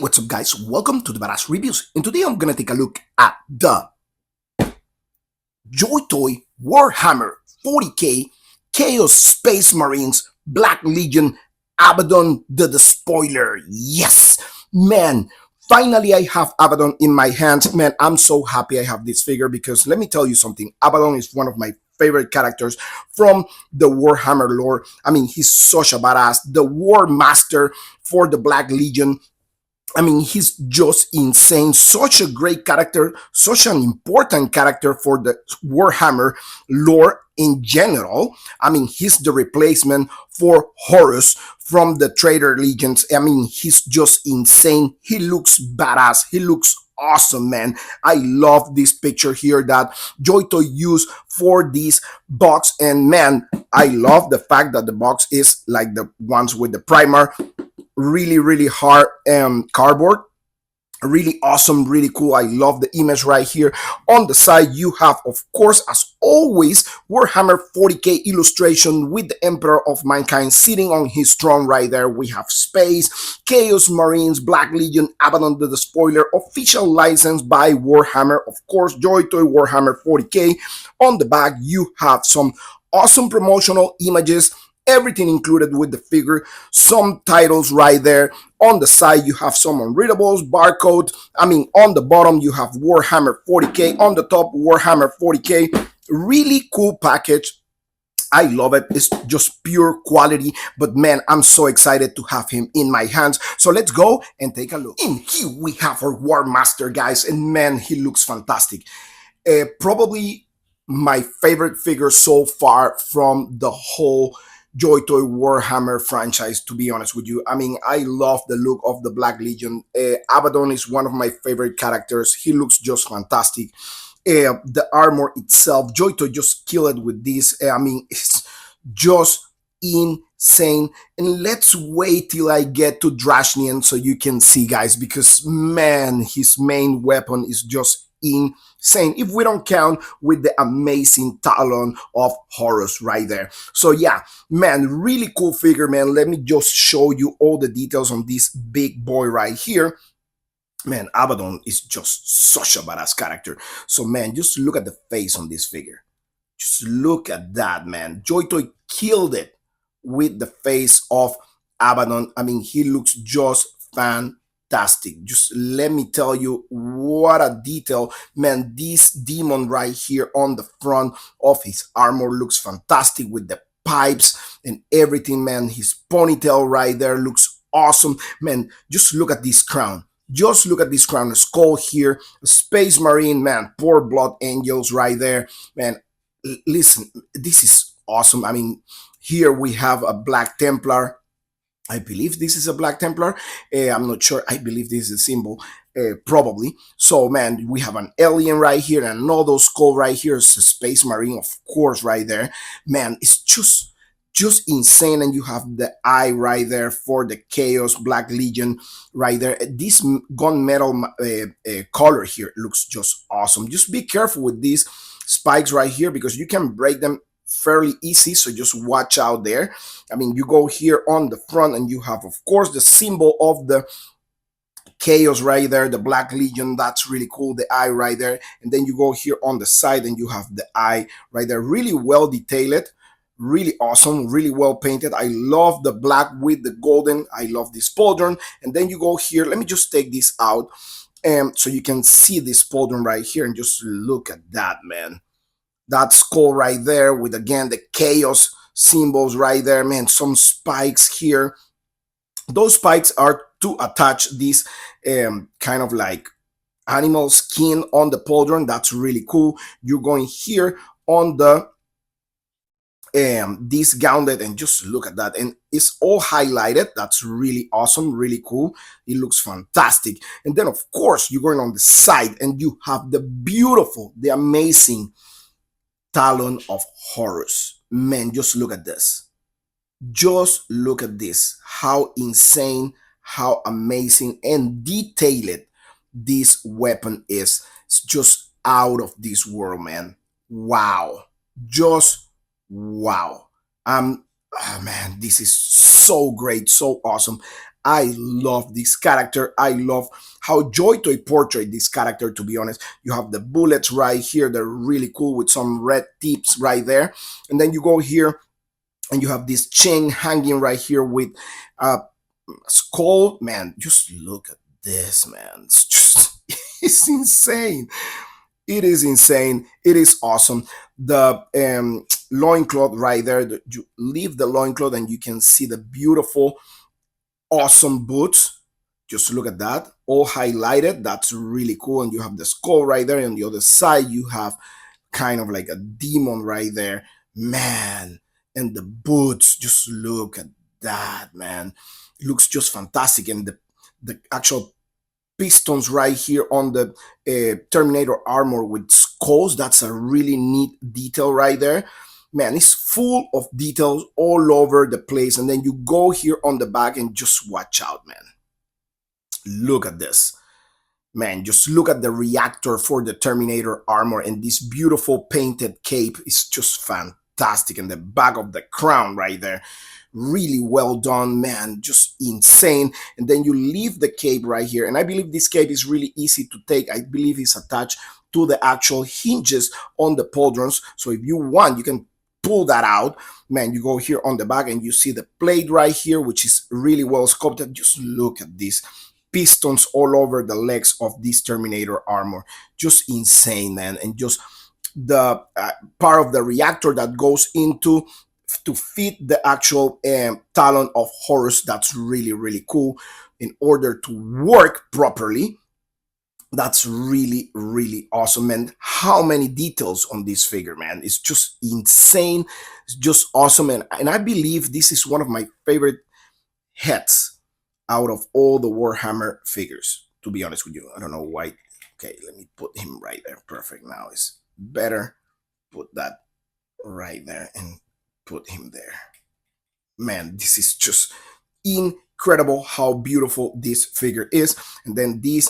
What's up guys, welcome to the Badass Reviews, and today I'm gonna take a look at the JoyToy Warhammer 40k Chaos Space Marines Black Legion Abaddon the Despoiler. Yes, man, finally I have Abaddon in my hands. Man, I'm so happy I have this figure because let me tell you something, Abaddon is one of my favorite characters from the Warhammer lore. I mean, he's such a badass, the War Master for the Black Legion. I mean, he's just insane. Such a great character, such an important character for the Warhammer lore in general. I mean, he's the replacement for Horus from the Traitor Legions. I mean, he's just insane. He looks badass. He looks awesome, man. I love this picture here that JoyToy used for this box. And man, I love the fact that the box is like the ones with the primer, really hard cardboard, really awesome, really cool. I love the image right here. On the side you have, of course, as always, Warhammer 40k illustration with the Emperor of Mankind sitting on his throne right there. We have space, Chaos Marines, Black Legion, Abaddon the Despoiler, official license by Warhammer, of course, JoyToy Warhammer 40k. On the back you have some awesome promotional images, everything included with the figure, some titles right there. On the side you have some unreadables, barcode. I mean, on the bottom you have Warhammer 40k, on the top Warhammer 40k. Really cool package. I love it. It's just pure quality, but man, I'm so excited to have him in my hands. So let's go and take a look. In here we have our War Master, guys, and man, he looks fantastic. Probably my favorite figure so far from the whole JoyToy Warhammer franchise, to be honest with you. I mean, I love the look of the Black Legion. Abaddon is one of my favorite characters. He looks just fantastic. The armor itself, JoyToy just killed it with this. I mean, it's just insane. And let's wait till I get to Drach'nyen so you can see, guys, because man, his main weapon is just insane, if we don't count with the amazing talon of Horus right there. So yeah, man, really cool figure, man. Let me just show you all the details on this big boy right here. Man, Abaddon is just such a badass character. So man, just look at the face on this figure. Just look at that, man. JoyToy killed it with the face of Abaddon. I mean, he looks just fantastic. Just let me tell you, what a detail, man. This demon right here on the front of his armor looks fantastic with the pipes and everything, man. His ponytail right there looks awesome, man. Just look at this crown. Just look at this crown, a skull here, a Space Marine, man. Poor blood angels right there, man. Listen, this is awesome. I mean, here we have a Black Templar. I believe this is a Black Templar. I'm not sure. I believe this is a symbol, probably. So, man, we have an alien right here and another skull right here. It's a Space Marine, of course, right there. Man, it's just insane. And you have the eye right there for the Chaos Black Legion right there. This gunmetal color here looks just awesome. Just be careful with these spikes right here because you can break them fairly easy, so just watch out there. I mean, you go here on the front and you have, of course, the symbol of the Chaos right there, the Black Legion. That's really cool, the eye right there. And then you go here on the side and you have the eye right there. Really well detailed, really awesome, really well painted. I love the black with the golden. I love this pauldron. And then you go here, let me just take this out so you can see this pauldron right here, and just look at that, man. That skull right there with, again, the chaos symbols right there, man. Some spikes here. Those spikes are to attach this kind of like animal skin on the pauldron. That's really cool. You're going here on the this gauntlet, and just look at that, and it's all highlighted. That's really awesome, really cool. It looks fantastic. And then, of course, you're going on the side and you have the beautiful, the amazing talon of Horus. Man, just look at this. Just look at this. How insane, how amazing and detailed this weapon is. It's just out of this world, man. Wow. Just wow. Oh man, this is so great, so awesome. I love this character. I love how JoyToy portrayed this character, to be honest. You have the bullets right here. They're really cool with some red tips right there. And then you go here and you have this chain hanging right here with a skull. Man, just look at this, man. It's just, it's insane. It is insane. It is awesome. The loincloth right there, you leave the loincloth and you can see the beautiful, awesome boots. Just look at that, all highlighted. That's really cool. And you have the skull right there. And on the other side, you have kind of like a demon right there. Man, and the boots, just look at that, man. It looks just fantastic. And the actual pistons right here on the Terminator armor with skulls. That's a really neat detail right there. Man, it's full of details all over the place. And then you go here on the back and just watch out, man. Look at this. Man, just look at the reactor for the Terminator armor, and this beautiful painted cape is just fantastic. And the back of the crown right there, really well done, man, just insane. And then you leave the cape right here, and I believe this cape is really easy to take. I believe it's attached to the actual hinges on the pauldrons, so if you want, you can pull that out. Man, you go here on the back and you see the plate right here, which is really well sculpted. Just look at this, pistons all over the legs of this Terminator armor. Just insane, man. And just the part of the reactor that goes into to fit the actual talon of Horus. That's really, really cool. In order to work properly, that's really, really awesome. And how many details on this figure, man. It's just insane. It's just awesome. And I believe this is one of my favorite heads out of all the Warhammer figures, to be honest with you. I don't know why. Okay, let me put him right there. Perfect. Now it's better. Put that right there and put him there. Man, this is just incredible how beautiful this figure is. And then this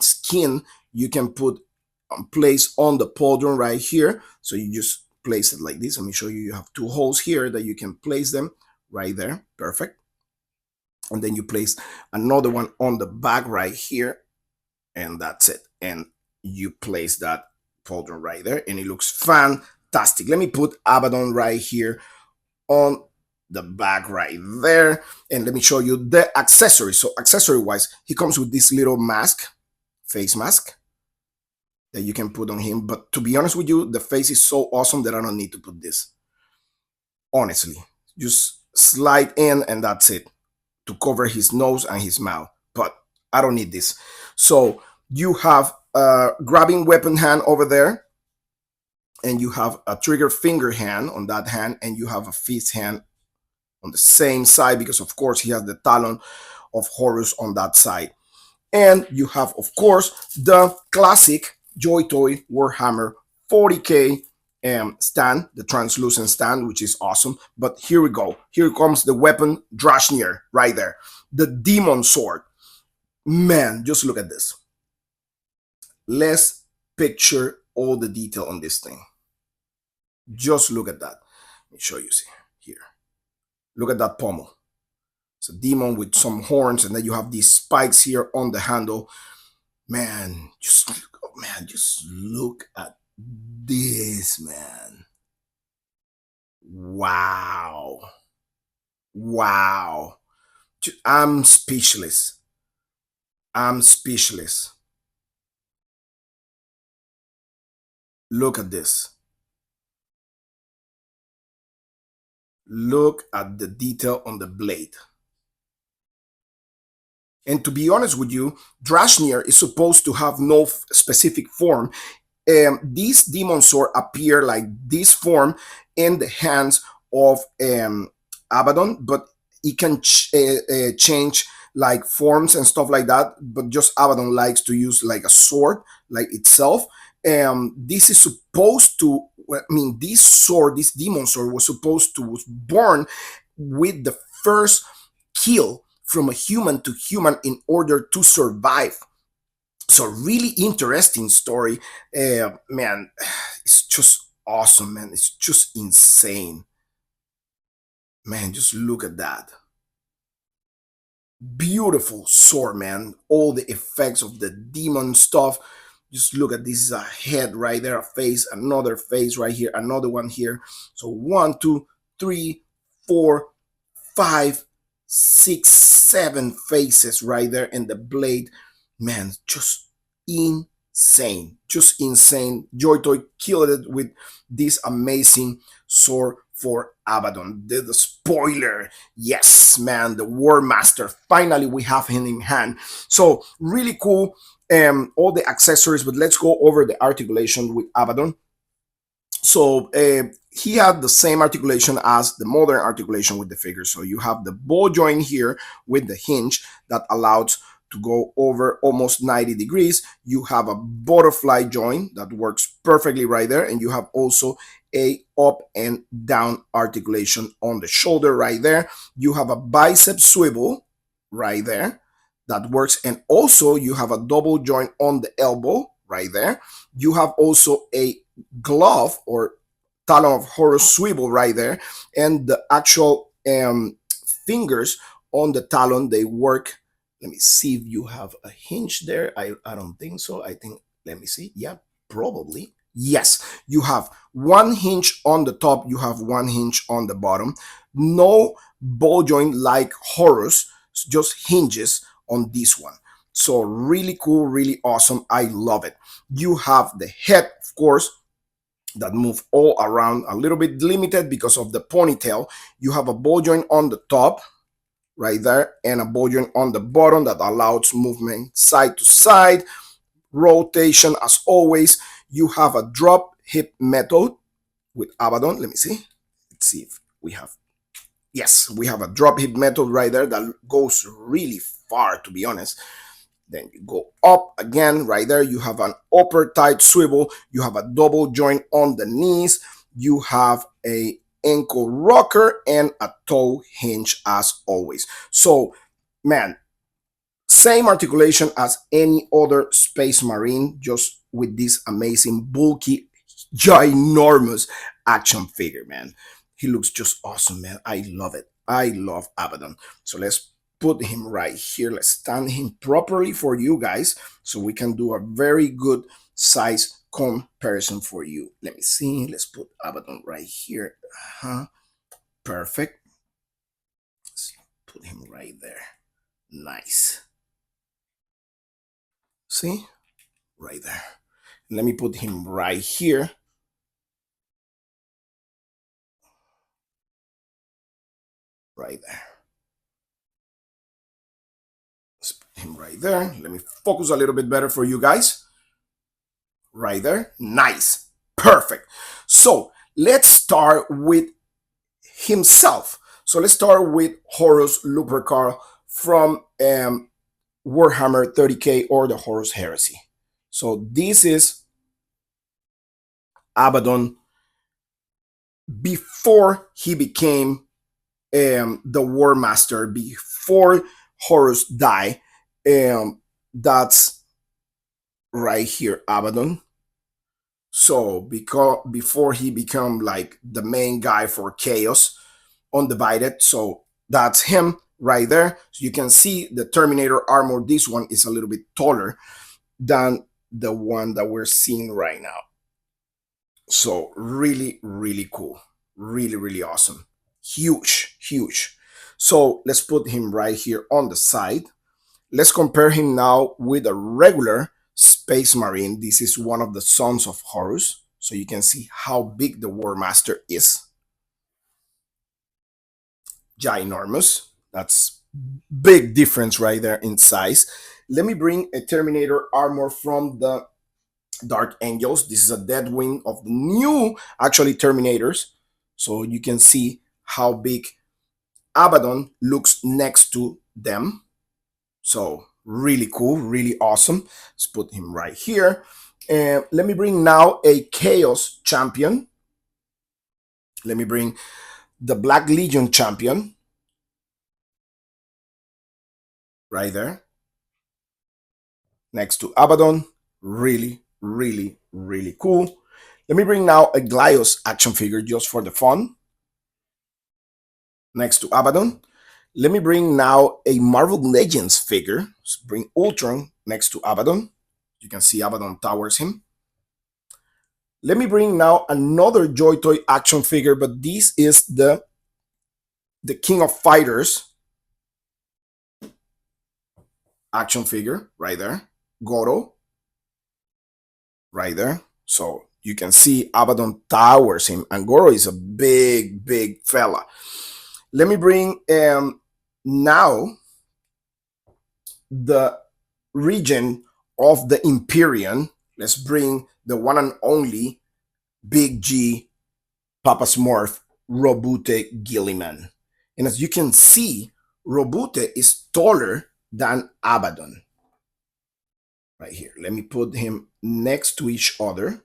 skin you can put place on the pauldron right here. So you just place it like this. Let me show you. You have two holes here that you can place them right there. Perfect. And then you place another one on the back right here, and that's it. And you place that pauldron right there, and it looks fantastic. Let me put Abaddon right here on the back right there, and let me show you the accessories. So accessory wise, he comes with this little mask, face mask, that you can put on him. But to be honest with you, the face is so awesome that I don't need to put this. Honestly, just slide in and that's it, to cover his nose and his mouth. But I don't need this. So you have a grabbing weapon hand over there, and you have a trigger finger hand on that hand, and you have a fist hand on the same side, because of course he has the talon of Horus on that side. And you have, of course, the classic JoyToy Warhammer 40K stand, the translucent stand, which is awesome. But here we go. Here comes the weapon, Drach'nyen, right there. The demon sword. Man, just look at this. Let's picture all the detail on this thing. Just look at that. Let me show you here. Look at that pommel. It's a demon with some horns, and then you have these spikes here on the handle. Man, just look at this, man. Wow. Wow. I'm speechless. I'm speechless. Look at this. Look at the detail on the blade. And to be honest with you, Drach'nyen is supposed to have no specific form. This demon sword appear like this form in the hands of Abaddon, but it can change like forms and stuff like that. But just Abaddon likes to use like a sword, like itself. This is supposed to, I mean, this sword, this demon sword, was supposed to was born with the first kill from a human to human in order to survive. So really interesting story. Man, it's just awesome, man. It's just insane. Man, just look at that. Beautiful sword, man. All the effects of the demon stuff. Just look at this, is a head right there, a face, another face right here, another one here. So one, two, three, four, five, six, seven faces right there, and the blade, man, just insane, just insane. JoyToy killed it with this amazing sword for Abaddon, the spoiler. Yes, man, the War Master. Finally, we have him in hand. So really cool. All the accessories, but let's go over the articulation with Abaddon. So he had the same articulation as the modern articulation with the figure. So you have the ball joint here with the hinge that allows to go over almost 90 degrees. You have a butterfly joint that works perfectly right there, and you have also a up and down articulation on the shoulder right there. You have a bicep swivel right there that works, and also you have a double joint on the elbow right there. You have also a glove or talon of Horus swivel right there, and the actual fingers on the talon, they work. Let me see if you have a hinge there. I don't think so. I think, let me see. Yeah, probably. Yes, you have one hinge on the top, you have one hinge on the bottom. No ball joint like Horus, just hinges on this one. So really cool, really awesome. I love it. You have the head, of course, that move all around, a little bit limited because of the ponytail. You have a ball joint on the top right there and a ball joint on the bottom that allows movement side to side, rotation as always. You have a drop hip method with Abaddon. Let me see. Let's see if we have. Yes, we have a drop hip method right there that goes really far, to be honest. Then you go up again right there. You have an upper tight swivel. You have a double joint on the knees. You have a ankle rocker and a toe hinge as always. So, man, same articulation as any other Space Marine, just with this amazing, bulky, ginormous action figure, man. He looks just awesome, man. I love it. I love Abaddon. So let's put him right here. Let's stand him properly for you guys so we can do a very good size comparison for you. Let me see. Let's put Abaddon right here. Perfect. Let's put him right there. Nice. See? Right there. Let me put him right here. Right there. Let's put him right there. Let me focus a little bit better for you guys. Right there. Nice. Perfect. So let's start with himself. So let's start with Horus Lupercal from Warhammer 30K or the Horus Heresy. So this is Abaddon before he became the War Master, before Horus died. That's right here, Abaddon. So because before he become like the main guy for Chaos Undivided, so that's him right there. So you can see the Terminator armor. This one is a little bit taller than the one that we're seeing right now. So really, really cool. Really, really awesome. Huge, huge. So let's put him right here on the side. Let's compare him now with a regular Space Marine. This is one of the sons of Horus. So you can see how big the War Master is. Ginormous. That's big difference right there in size. Let me bring a Terminator armor from the Dark Angels. This is a dead wing of the new, actually, Terminators. So you can see how big Abaddon looks next to them. So really cool, really awesome. Let's put him right here. And let me bring now a Chaos champion. Let me bring the Black Legion champion. Right there. Next to Abaddon. Really, really, really cool. Let me bring now a Glyos action figure just for the fun. Next to Abaddon. Let me bring now a Marvel Legends figure. Let's bring Ultron next to Abaddon. You can see Abaddon towers him. Let me bring now another JoyToy action figure, but this is the King of Fighters action figure right there. Goro right there. So you can see Abaddon towers him, and Goro is a big, big fella. Let me bring now the region of the Imperium. Let's bring the one and only Big G Papa Smurf Robute Gilliman. And as you can see, Robute is taller than Abaddon. Right here. Let me put him next to each other.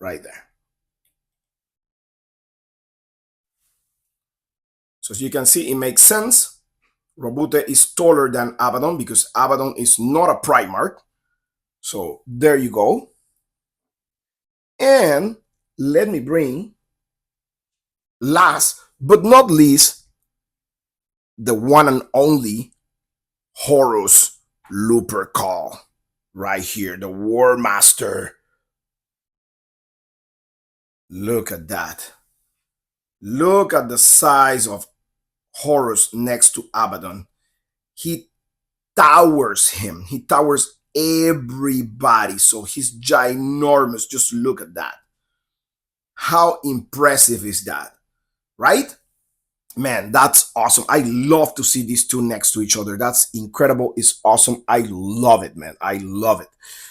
Right there. So as you can see, it makes sense. Robute is taller than Abaddon because Abaddon is not a Primarch. So there you go. And let me bring, last but not least, the one and only Horus Lupercal. Right here, the War Master. Look at that. Look at the size of Horus next to Abaddon. He towers him. He towers everybody. So he's ginormous. Just look at that. How impressive is that? Right? Man, that's awesome. I love to see these two next to each other. That's incredible. It's awesome. I love it, man. I love it.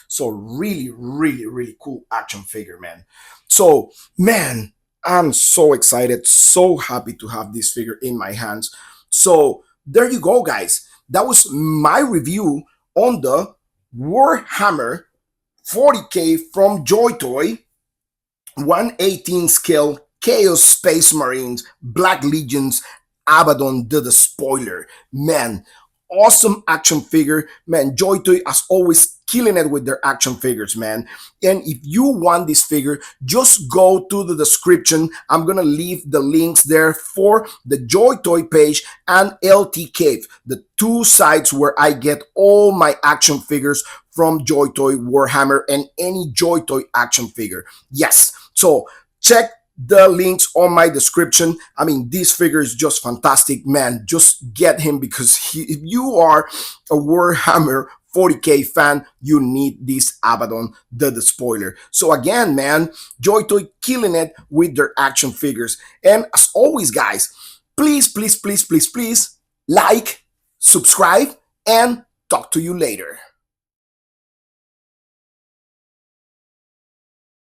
So really, really, really cool action figure, man. So, man, I'm so excited, so happy to have this figure in my hands. So there you go, guys. That was my review on the Warhammer 40K from JoyToy 118 scale Chaos Space Marines Black Legions Abaddon the Despoiler. Man, awesome action figure. Man, JoyToy as always killing it with their action figures, man. And if you want this figure, just go to the description. I'm gonna leave the links there for the JoyToy page and LT Cave, the two sites where I get all my action figures from JoyToy, Warhammer, and any JoyToy action figure. Yes, so check the links on my description. I mean, this figure is just fantastic, man. Just get him because if you are a Warhammer 40K fan, you need this Abaddon the Despoiler. So again, man, JoyToy killing it with their action figures. And as always, guys, please, please, please, please, please like, subscribe, and talk to you later.